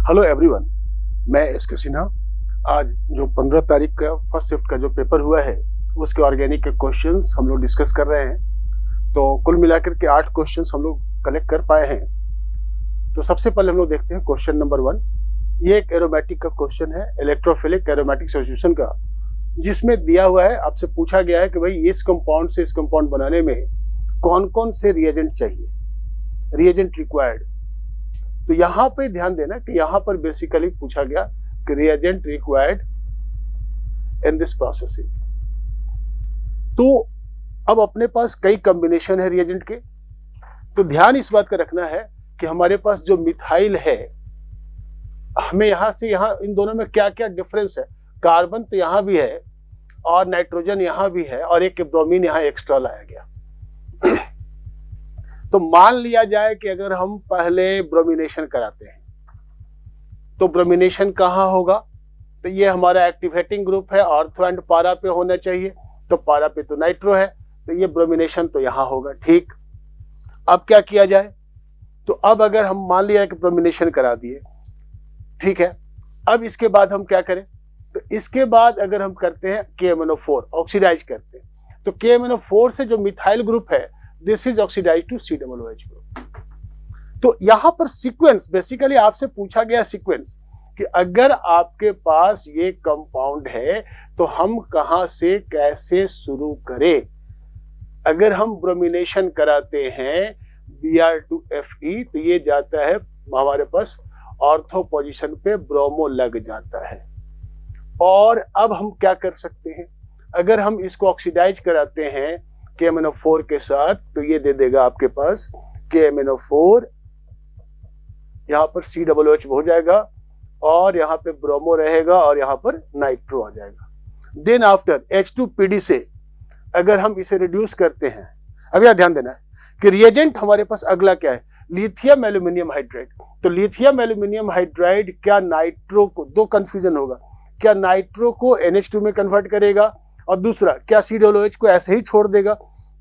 Hello everyone, मैं SK Sinha. आज जो 15 तारीख का फर्स्ट शिफ्ट का जो पेपर हुआ है उसके ऑर्गेनिक के क्वेश्चंस हम लोग डिस्कस कर रहे हैं। तो कुल मिलाकर के 8 क्वेश्चंस हम लोग कलेक्ट कर पाए हैं। तो सबसे पहले हम लोग देखते हैं क्वेश्चन नंबर 1। ये एक एरोमेटिक का क्वेश्चन है, इलेक्ट्रोफिलिक एरोमेटिक सॉल्यूशन का, जिसमें दिया हुआ है, आपसे पूछा गया है कि भाई इस कंपाउंड से इस कंपाउंड बनाने में कौन कौन से रिएजेंट चाहिए, रिएजेंट रिक्वायर्ड। तो यहां पे ध्यान देना कि यहां पर बेसिकली पूछा गया कि reagent required in this processing. तो अब अपने पास कई कॉम्बिनेशन है रिएजेंट के, तो ध्यान इस बात का रखना है कि हमारे पास जो मिथाइल है, हमें यहां से यहां इन दोनों में क्या क्या डिफरेंस है। कार्बन तो यहां भी है और नाइट्रोजन यहां भी है और एक ब्रोमीन यहां एक्स्ट्रा लाया गया। तो मान लिया जाए कि अगर हम पहले ब्रोमिनेशन कराते हैं तो ब्रोमिनेशन कहां होगा, तो ये हमारा एक्टिवेटिंग ग्रुप है, ऑर्थो एंड पारा पे होना चाहिए। तो पारा पे तो नाइट्रो है, तो ये ब्रोमिनेशन तो यहां होगा। ठीक, अब क्या किया जाए, तो अब अगर हम मान लिया कि ब्रोमिनेशन करा दिए, ठीक है, अब इसके बाद हम क्या करें, तो इसके बाद अगर हम करते हैं KMnO4 ऑक्सीडाइज करते हैं, तो KMnO4 से जो मिथाइल ग्रुप है this is oxidise to COOH group. तो यहां पर सीक्वेंस बेसिकली आपसे पूछा गया सीक्वेंस कि अगर आपके पास ये कंपाउंड है तो हम कहां से कैसे शुरू करें। अगर हम ब्रोमिनेशन कराते हैं Br2Fe तो ये जाता है हमारे पास ऑर्थो पोजीशन पे, ब्रोमो लग जाता है। और अब हम क्या कर सकते हैं, अगर हम इसको ऑक्सीडाइज कराते हैं KMnO4 के साथ तो ये दे देगा आपके पास KMnO4, यहां पर COOH हो जाएगा और यहां पे ब्रोमो रहेगा और यहां पर नाइट्रो आ जाएगा। देन आफ्टर H2PD से अगर हम इसे रिड्यूस करते हैं, अब यहां ध्यान देना है कि रिएजेंट हमारे पास अगला क्या है, लिथियम एल्यूमिनियम हाइड्राइड। तो लिथियम एल्यूमिनियम हाइड्राइड क्या नाइट्रो को, दो कंफ्यूजन होगा, क्या नाइट्रो को NH2 में कन्वर्ट करेगा और दूसरा क्या COOH को ऐसे ही छोड़ देगा।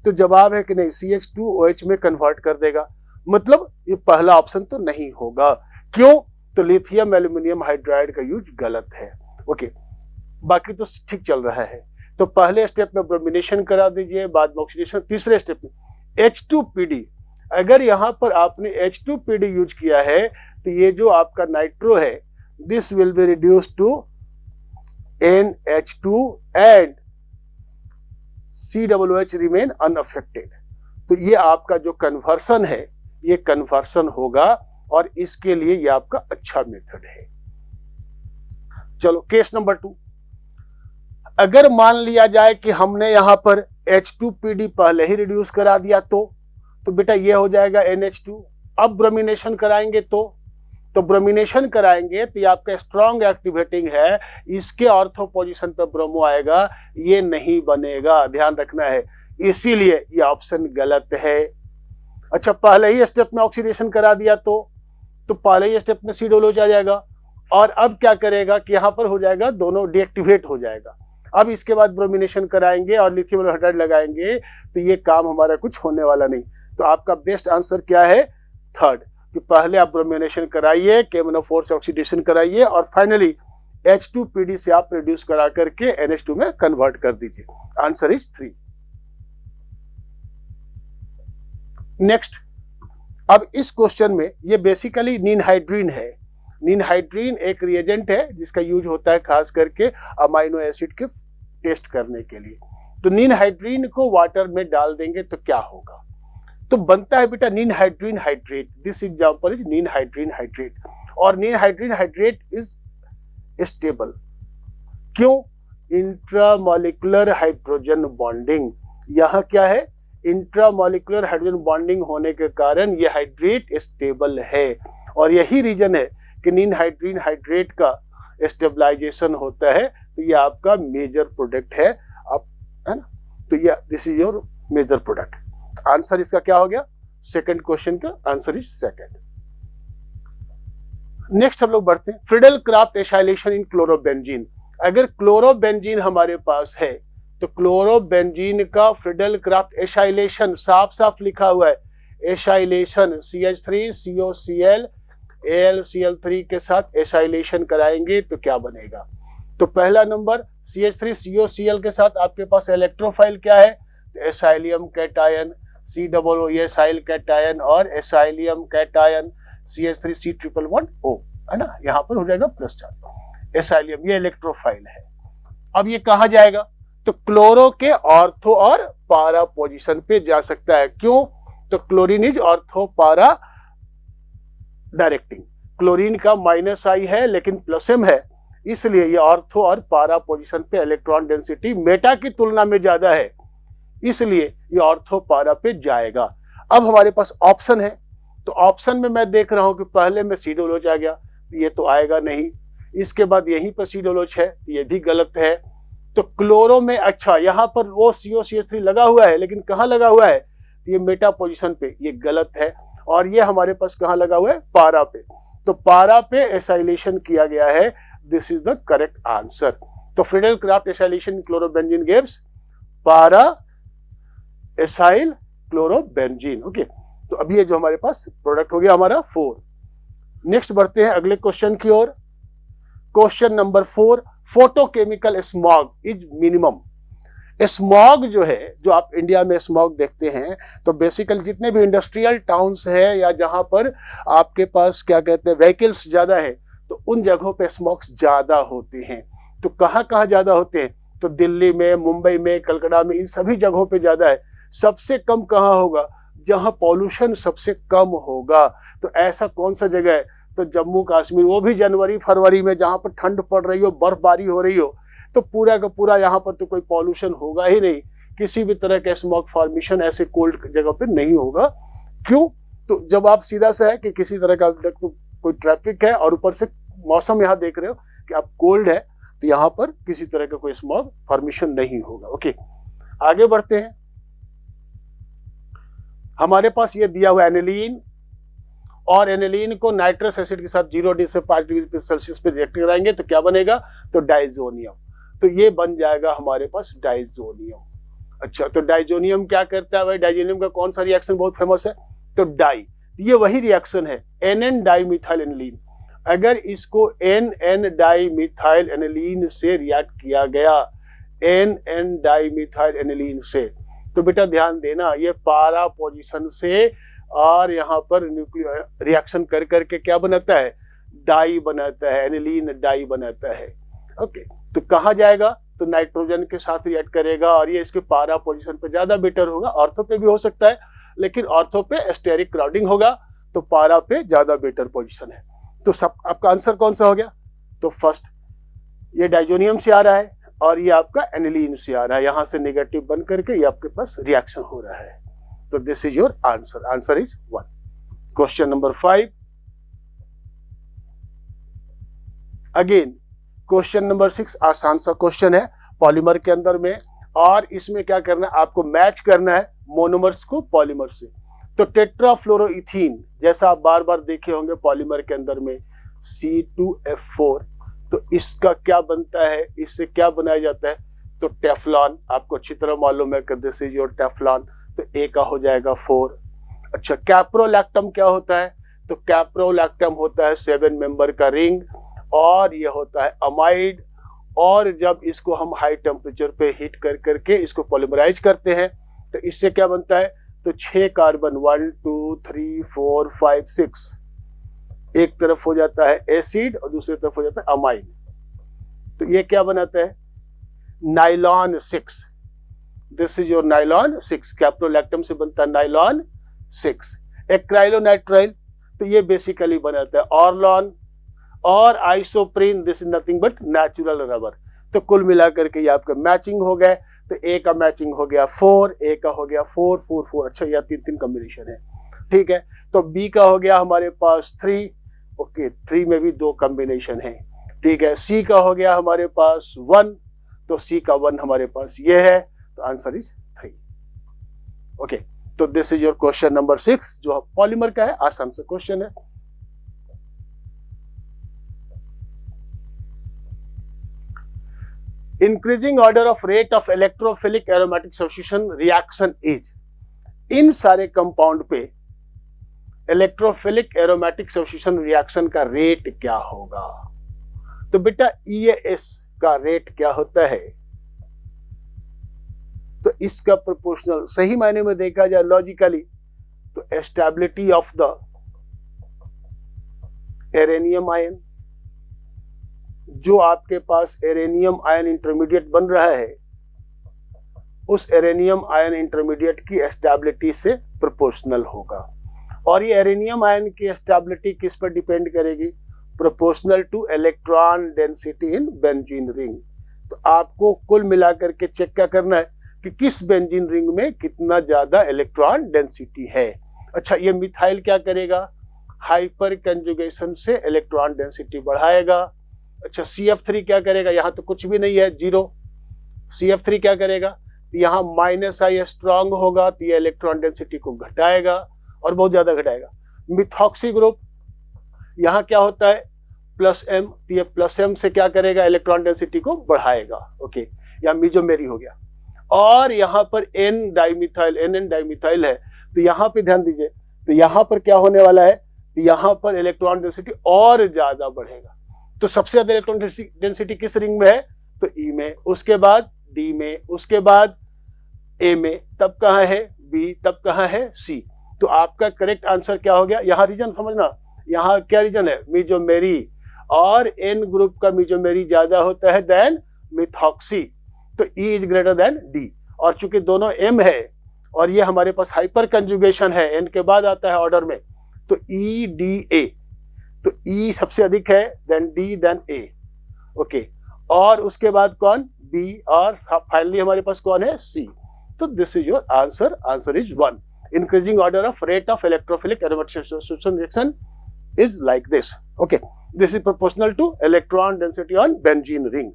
तो जवाब है कि नहीं, CH2OH में कन्वर्ट कर देगा। मतलब ये पहला ऑप्शन तो नहीं होगा। क्यों, तो लिथियम एल्यूमिनियम हाइड्राइड का यूज गलत है। ओके, बाकी तो ठीक चल रहा है। तो पहले स्टेप में ब्रोमिनेशन करा दीजिए, बाद में ऑक्सीडेशन। तीसरे स्टेप में H2PD, अगर यहां पर आपने H2PD यूज किया है तो ये जो आपका नाइट्रो है this will be reduced to NH2 and COOH remain unaffected. तो ये आपका जो कन्वर्सन है ये कन्वर्सन होगा और इसके लिए ये आपका अच्छा मेथड है। चलो केस नंबर 2, अगर मान लिया जाए कि हमने यहां पर H2PD पहले ही रिड्यूस करा दिया तो बेटा ये हो जाएगा NH2। अब ब्रोमिनेशन कराएंगे तो ब्रोमिनेशन कराएंगे तो ये आपका स्ट्रॉन्ग एक्टिवेटिंग है, इसके ऑर्थो पोजीशन पे ब्रोमो आएगा, ये नहीं बनेगा, ध्यान रखना है, इसीलिए ये ऑप्शन गलत है। अच्छा, पहले ही स्टेप में ऑक्सीडेशन करा दिया तो पहले ही स्टेप में COOH आ जाएगा और अब क्या करेगा कि यहां पर हो जाएगा, दोनों डीएक्टिवेट हो जाएगा। अब इसके बाद ब्रोमिनेशन कराएंगे और लिथियम हाइड्राइड लगाएंगे तो ये काम हमारा कुछ होने वाला नहीं। तो आपका बेस्ट आंसर क्या है, थर्ड, कि पहले आप ब्रोमिनेशन कराइए, KMnO4 से ऑक्सीडेशन कराइए और फाइनली H2PD से आप रिड्यूस करा करके NH2 में कन्वर्ट कर दीजिए। Answer is 3। नेक्स्ट, अब इस क्वेश्चन में ये बेसिकली निनहाइड्रीन है। निनहाइड्रीन एक रिएजेंट है जिसका यूज होता है खास करके अमाइनो एसिड के टेस्ट करने के लिए। तो निनहाइड्रीन को वाटर में डाल देंगे तो क्या होगा, तो बनता है बेटा ninhydrin hydrate. This example is ninhydrin hydrate और निनहाइड्रीन हाइड्रेट इज स्टेबल। क्यों, इंट्रामॉलिक्यूलर हाइड्रोजन बॉन्डिंग, यहां क्या है, इंट्रामॉलिक्यूलर हाइड्रोजन बॉन्डिंग होने के कारण ये हाइड्रेट स्टेबल है। और यही रीजन है कि निनहाइड्रीन हाइड्रेट का स्टेबलाइजेशन होता है। तो ये आपका मेजर प्रोडक्ट है, आप है ना, तो ये this is your major product. Answer इसका क्या हो गया, सेकंड क्वेश्चन का आंसर इज सेकंड। नेक्स्ट हम लोग बढ़ते हैं, Friedel craft acylation in chlorobenzene. अगर क्लोरोबेंजीन हमारे पास है तो क्लोरोबेंजीन का फ्रीडल क्राफ्ट एसाइलेशन साफ साफ लिखा हुआ है, एसाइलेशन CH3COCl AlCl3 के साथ एसाइलेशन कराएंगे तो क्या बनेगा। तो पहला नंबर CH3COCl के साथ आपके पास इलेक्ट्रोफाइल क्या है, एसाइलियम कैटायन, COO ये एसाइल कैटायन और एसाइलियम कैटायन CH3C111O है ना, यहाँ पर हो जाएगा प्लस चार्ज, एसाइलियम ये इलेक्ट्रोफाइल है। अब ये कहाँ जाएगा, तो क्लोरो के ऑर्थो और पारा पोजीशन पे जा सकता है। क्यों, तो क्लोरीन इज ऑर्थो पारा डायरेक्टिंग, क्लोरीन का -I है लेकिन प्लस M है, इसलिए ये ऑर्थो और पारा पोजीशन पे इलेक्ट्रॉन डेंसिटी मेटा की तुलना में ज्यादा है, इसलिए ये ऑर्थो पारा पे जाएगा। अब हमारे पास ऑप्शन है, तो ऑप्शन में मैं देख रहा हूं कि पहले में सी डोलोच आ गया, ये तो आएगा नहीं, इसके बाद यहीं पर सी डोलोच है, ये भी गलत है। तो क्लोरो में अच्छा यहाँ पर वो COCH3 लगा हुआ है, लेकिन कहाँ लगा हुआ है, ये मेटा पोजीशन पे, ये गलत है। और ये हमारे पास कहाँ लगा हुआ है, पारा पे, तो पारा पे एसाइलेशन किया गया है, this is the correct answer. तो Friedel craft acylation chlorobenzene gives para acyl chlorobenzene. Okay, तो अभी ये जो हमारे पास प्रोडक्ट हो गया हमारा 4। नेक्स्ट बढ़ते हैं अगले क्वेश्चन की ओर। Question number 4, photochemical smog is minimum. Smog जो है, जो आप इंडिया में स्मॉग देखते हैं, तो बेसिकली जितने भी इंडस्ट्रियल टाउन्स है या जहां पर आपके पास क्या कहते हैं व्हीकल्स ज्यादा है, तो उन जगहों पे स्मॉग्स ज्यादा होते हैं। तो कहाँ कहाँ ज्यादा होते हैं, तो दिल्ली में, मुंबई में, कलकत्ता में, इन सभी जगहों पे ज्यादा है। सबसे कम कहाँ होगा, जहां पॉल्यूशन सबसे कम होगा। तो ऐसा कौन सा जगह है, तो जम्मू कश्मीर, वो भी जनवरी फरवरी में, जहां पर ठंड पड़ रही हो, बर्फबारी हो रही हो, तो पूरा का पूरा यहाँ पर तो कोई पॉल्यूशन होगा ही नहीं, किसी भी तरह का स्मॉग फॉर्मेशन ऐसे कोल्ड जगह पे नहीं होगा। क्यों, तो जब आप सीधा सा है कि किसी तरह का तो कोई ट्रैफिक है और ऊपर से मौसम यहाँ देख रहे हो कि आप कोल्ड है, तो यहाँ पर किसी तरह का कोई स्मॉग फॉर्मेशन नहीं होगा। ओके, आगे बढ़ते हैं। हमारे पास ये दिया हुआ एनिलीन, और एनिलीन को नाइट्रस एसिड के साथ 0 डिग्री से 5 डिग्री सेल्सियस पे रिएक्ट कराएंगे तो क्या बनेगा, तो डाइजोनियम। तो ये बन जाएगा हमारे पास डाइजोनियम। अच्छा, तो डाइजोनियम क्या करता है भाई, डाइजोनियम का कौन सा रिएक्शन बहुत फेमस है, तो डाई, ये वही रिएक्शन है NN डाइमिथाइल एनिलीन। अगर इसको NN डाइमिथाइल एनिलीन से रिएक्ट किया गया, NN डाइमिथाइल एनिलीन से, तो बेटा ध्यान देना, ये पारा पोजीशन से और यहाँ पर न्यूक्लियर रिएक्शन कर करके क्या बनाता है, डाई बनाता है, एनिलीन डाई बनाता है। ओके, तो कहाँ जाएगा, तो नाइट्रोजन के साथ रिएक्ट करेगा, और ये इसके पारा पोजीशन पे ज्यादा बेटर होगा। ऑर्थो पे भी हो सकता है, लेकिन ऑर्थो पे एस्टेरिक क्राउडिंग होगा, तो पारा पे ज्यादा बेटर पोजीशन है। तो सब आपका आंसर कौन सा हो गया, तो फर्स्ट ये डाइजोनियम से आ रहा है और ये आपका एनिलीन से आ रहा है, यहां से नेगेटिव बन करके ये आपके पास रिएक्शन हो रहा है। तो this is your answer, answer is 1। Question number 5, again question number 6 आसान सा क्वेश्चन है पॉलीमर के अंदर में, और इसमें क्या करना है, आपको मैच करना है मोनोमर्स को पॉलीमर से। तो टेट्राफ्लोरोइथीन, जैसा आप बार बार देखे होंगे पॉलीमर के अंदर में C2F4, तो इसका क्या बनता है, इससे क्या बनाया जाता है, तो टेफ्लॉन। आपको अच्छी तरह मालूम है कि दिस इज योर टेफ्लॉन, तो A का हो जाएगा 4। अच्छा, कैप्रोलैक्टम क्या होता है, तो कैप्रोलैक्टम होता है 7 मेंबर का रिंग, और ये होता है अमाइड, और जब इसको हम हाई टेम्परेचर पे हीट कर करके इसको पॉलीमराइज करते हैं, तो इससे क्या बनता है, तो 6 कार्बन 1 2 3 4 5 6, एक तरफ हो जाता है एसिड और दूसरी तरफ हो जाता है अमाइड। तो ये क्या बनाता है, nylon 6, this is your nylon 6, caprolactam से बनता है नाइलॉन 6। एक्राइलोनाइट्राइल, तो ये बेसिकली बनाता है ऑर्लॉन, और isoprene, this is nothing but natural rubber. तो कुल मिलाकर के ये आपका मैचिंग हो गए, तो A का मैचिंग हो गया 4, A का हो गया 4 4 4। अच्छा, यह 3 कॉम्बिनेशन है, ठीक है। तो B का हो गया हमारे पास 3, ओके, 3 में भी 2 कॉम्बिनेशन है, ठीक है। C का हो गया हमारे पास 1, तो C का 1 हमारे पास ये है, तो आंसर इज 3। ओके, तो this is your question number 6, जो पॉलीमर का है, आसान सा क्वेश्चन है। Increasing order of rate of electrophilic aromatic substitution reaction is, इन सारे कंपाउंड पे इलेक्ट्रोफिलिक एरोमेटिक सब्स्टिट्यूशन रिएक्शन का रेट क्या होगा? तो बेटा EAS का रेट क्या होता है? तो इसका प्रोपोर्शनल, सही मायने में देखा जाए लॉजिकली, तो stability of the arenium ion, जो आपके पास एरेनियम आयन इंटरमीडिएट बन रहा है, उस एरेनियम आयन इंटरमीडिएट की स्टेबिलिटी से प्रोपोर्शनल होगा। और ये एरेनियम आयन की स्टेबिलिटी किस पर डिपेंड करेगी? Proportional two electron density in benzene ring. तो आपको कुल मिलाकर के चेक क्या करना है कि किस बेंजीन रिंग में कितना ज्यादा इलेक्ट्रॉन डेंसिटी है। अच्छा, ये मिथाइल क्या करेगा? हाइपर कंजुगेशन से इलेक्ट्रॉन डेंसिटी बढ़ाएगा। अच्छा, CF3 क्या करेगा? यहाँ तो कुछ भी नहीं है, 0। CF3 क्या करेगा? यहाँ -I स्ट्रांग होगा, तो ये इलेक्ट्रॉन डेंसिटी को घटाएगा और बहुत ज्यादा घटाएगा। मिथॉक्सी ग्रुप, यहाँ क्या होता है? +M, तो ये +M से क्या करेगा? इलेक्ट्रॉन डेंसिटी को बढ़ाएगा। ओके, यहाँ मीजोमेरी हो गया। और यहाँ पर N डाइमिथाइल है, तो यहाँ पे ध्यान दीजिए, तो यहाँ पर क्या होने वाला है? तो यहाँ पर इलेक्ट्रॉन डेंसिटी और ज्यादा बढ़ेगा। तो सबसे ज्यादा इलेक्ट्रॉन डेंसिटी किस रिंग में है? तो E में, उसके बाद D में, उसके बाद A में, तब कहाँ है? B, तब कहाँ है? C। तो आपका करेक्ट आंसर क्या हो गया? यहाँ रीजन समझना, यहाँ क्या रीजन है? मीजोमेरी। और N ग्रुप का मीजोमेरी ज्यादा होता है देन मिथॉक्सी, तो E is greater than D। और चूंकि दोनों M है और ये हमारे पास हाइपर कंजुगेशन है, N के बाद आता है ऑर्डर में, तो EDA, तो E सबसे अधिक है, then D, then A। Okay, और उसके बाद कौन? B, और फाइनली हमारे पास कौन है? C। तो this is your answer. Answer is 1। Increasing order of rate of electrophilic aromatic substitution reaction is like this. Okay, this is proportional two electron density on benzene ring.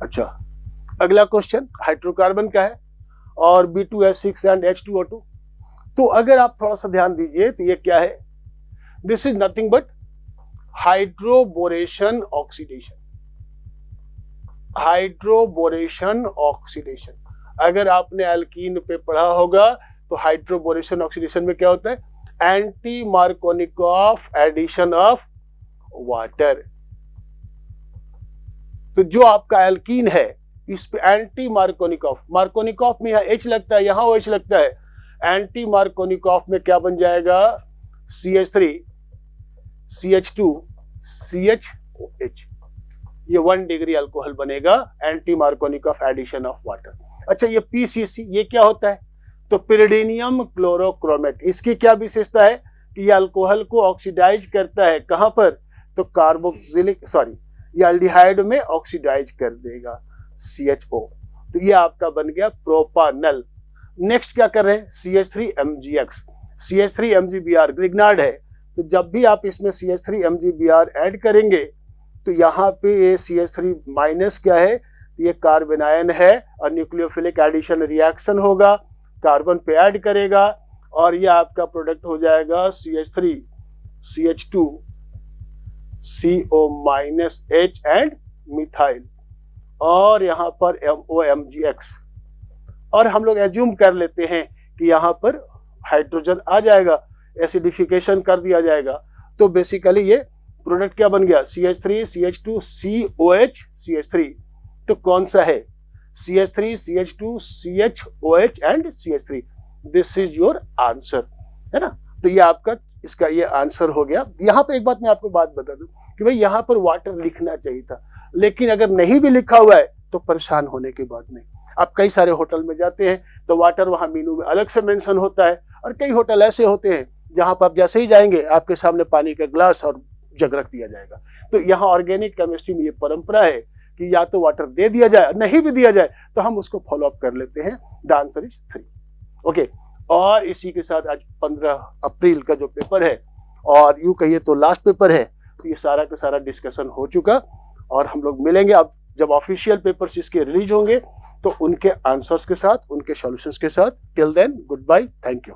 अच्छा, अगला question hydrocarbon का है और B2H6 and H2O2। तो अगर आप थोड़ा सा ध्यान दीजिए तो ये क्या है? This is nothing but hydroboration oxidation. Hydroboration oxidation, अगर आपने एल्कीन पे पढ़ा होगा तो हाइड्रोबोरेशन ऑक्सीडेशन में क्या होता है? Anti Markovnikov addition of water. तो जो आपका एल्कीन है इस पे एंटी मार्कोनिकॉफ, मार्कोनिकॉफ में यहाँ H लगता है, यहाँ OH लगता है, एंटी मार्कोनिकॉफ में क्या बन जाएगा? CH3 CH2 CHOH, ये 1 डिग्री अल्कोहल बनेगा, anti Markovnikov addition of water. अच्छा, ये PCC ये क्या होता है? तो पिरिडीनियम क्लोरोक्रोमेट। इसकी क्या विशेषता है? कि ये अल्कोहल को ऑक्सीडाइज करता है, कहां पर? तो कार्बोक्सिलिक ये एल्डिहाइड में ऑक्सीडाइज कर देगा, CHO। तो ये आपका बन गया प्रोपानल। नेक्स्ट क्या कर रहे हैं? CH3MgX, CH3MgBr ग्रिग्नार्ड है, तो जब भी आप इसमें CH3MgBr ऐड करेंगे तो यहाँ पे ये CH3 माइनस क्या है? ये कार्बन आयन है और न्यूक्लियोफिलिक एडिशन रिएक्शन होगा, कार्बन पे ऐड करेगा और ये आपका प्रोडक्ट हो जाएगा CH3 CH2 CO-H and methyl, और यहाँ पर OMgX। और हम लोग एज्यूम कर लेते हैं कि यहाँ पर हाइड्रोजन आ जाएगा, एसिडिफिकेशन कर दिया जाएगा, तो बेसिकली ये प्रोडक्ट क्या बन गया? CH3 CH2 COH CH3। तो कौन सा है? CH3 CH2 CHOH and CH3। This is your answer, है ना? तो ये आपका इसका ये आंसर हो गया। यहाँ पे एक बात मैं आपको बात बता दूं कि भाई यहाँ पर वाटर लिखना चाहिए था, लेकिन अगर नहीं भी लिखा हुआ है तो परेशान होने की बात नहीं। आप कई सारे होटल में जाते हैं तो वाटर वहाँ मेनू में अलग से मेंशन होता है, और कई होटल ऐसे होते हैं जहां पर आप जैसे ही जाएंगे आपके सामने पानी का ग्लास और जग रख दिया जाएगा। तो यहाँ ऑर्गेनिक केमिस्ट्री में ये परंपरा है कि या तो वाटर दे दिया जाए, नहीं भी दिया जाए तो हम उसको फॉलो अप कर लेते हैं। The answer is 3। ओके, और इसी के साथ आज 15 अप्रैल का जो पेपर है, और यूं कहिए तो लास्ट पेपर है, तो ये सारा का सारा डिस्कशन हो चुका, और हम लोग मिलेंगे अब जब ऑफिशियल पेपर्स इसके रिलीज होंगे तो उनके आंसर्स के साथ, उनके सॉल्यूशंस के साथ। Till then, good bye, thank you.